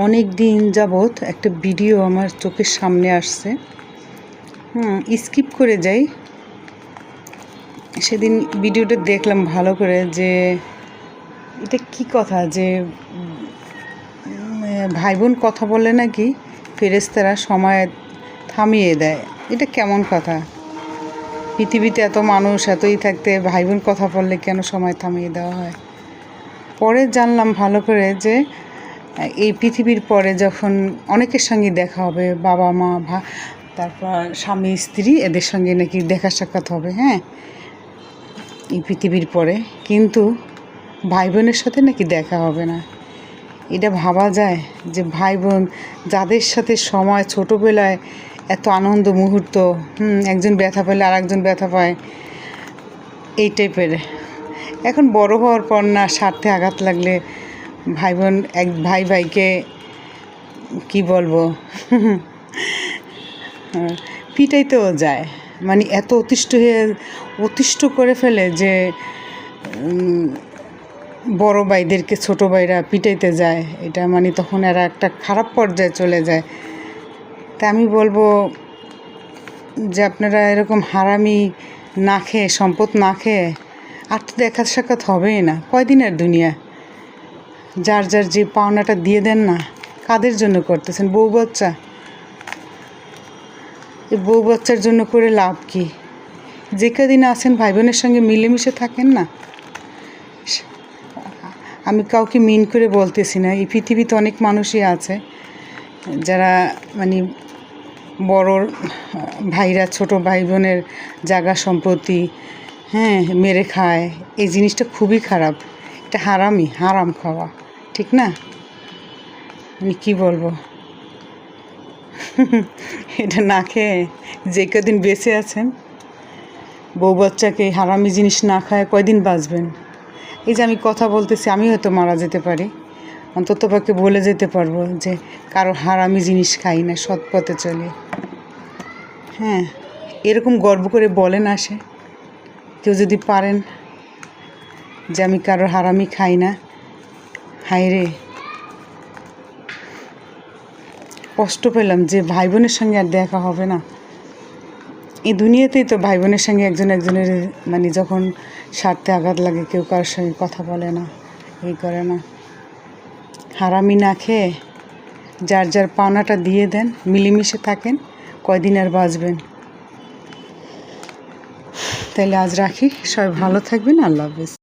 অনেক দিন যাবৎ একটা ভিডিও আমার চোখের সামনে আসছে, স্কিপ করে যাই। সেদিন ভিডিওটা দেখলাম ভালো করে, যে এটা কি কথা, যে ভাই বোন কথা বললে নাকি ফেরেশতারা সময় থামিয়ে দেয়। এটা কেমন কথা? পৃথিবীতে এত মানুষ এতই থাকতে ভাই বোন কথা বললে কেন সময় থামিয়ে দেওয়া হয়? পরে জানলাম ভালো করে যে এই পৃথিবীর পরে যখন অনেকের সঙ্গে দেখা হবে, বাবা মা তারপর স্বামী স্ত্রী, এদের সঙ্গে নাকি দেখা সাক্ষাৎ হবে, এই পৃথিবীর পরে। কিন্তু ভাই বোনের সাথে নাকি দেখা হবে না। এটা ভাবা যায় যে ভাই বোন যাদের সাথে সময় ছোটোবেলায় এত আনন্দ মুহূর্ত, একজন ব্যথা পেলে আর একজন ব্যথা পায়, এই টাইপের। এখন বড় হওয়ার পর না, স্বার্থে আঘাত লাগলে ভাই বোন এক ভাইকে কি বলবো পিটাইতেও যায়। মানে এত অতিষ্ঠ করে ফেলে যে বড় ভাইদেরকে ছোট ভাইরা পিটাইতে যায়। এটা মানে তখন এরা একটা খারাপ পর্যায়ে চলে যায়। তা আমি বলবো যে আপনারা এরকম হারামি না খেয়ে, সম্পদ না খেয়ে আর তো দেখা সাক্ষাৎ হবেই না। কয়দিনের দুনিয়া? যার যার যে পাওনাটা দিয়ে দেন না। কাদের জন্য করতেছেন? বউ বাচ্চা? এই বউ বাচ্চার জন্য করে লাভ কি? যে কদিন আছেন ভাই বোনের সঙ্গে মিলেমিশে থাকেন না। আমি কাউকে মিন করে বলতেছি না। এই পৃথিবীতে অনেক মানুষই আছে যারা মানে বড় ভাইরা ছোট ভাই বোনের জায়গা সম্পত্তি মেরে খায়। এই জিনিসটা খুবই খারাপ। এটা হারাম খাওয়া, ঠিক না? আমি কী বলবো এটা না খেয়ে যে কদিন বেঁচে আছেন, বউ বাচ্চাকে হারামি জিনিস না খায় কয়দিন বাঁচবেন? এই যে আমি কথা বলতেছি, আমি হয়তো মারা যেতে পারি, অন্তত পক্ষে বলে যেতে পারবো যে কারো হারামি জিনিস খাই না, সৎ পথে চলে। এরকম গর্ব করে বলেন আসে কেউ যদি পারেন যে আমি কারোর হারামি খাই না। হায় রে, কষ্ট পেলাম যে ভাই বোনের সঙ্গে আর দেখা হবে না। এই দুনিয়াতেই তো ভাই বোনের সঙ্গে একজনের মানে যখন স্বার্থে আঘাত লাগে, কেউ কারোর সঙ্গে কথা বলে না, এই করে না। হারামি না খেয়ে যার যার পাওনাটা দিয়ে দেন, মিলেমিশে থাকেন, কয়দিন আর বাঁচবেন? তাহলে আজ রাখি, সবাই ভালো থাকবেন। আল্লাহ হাফেজ।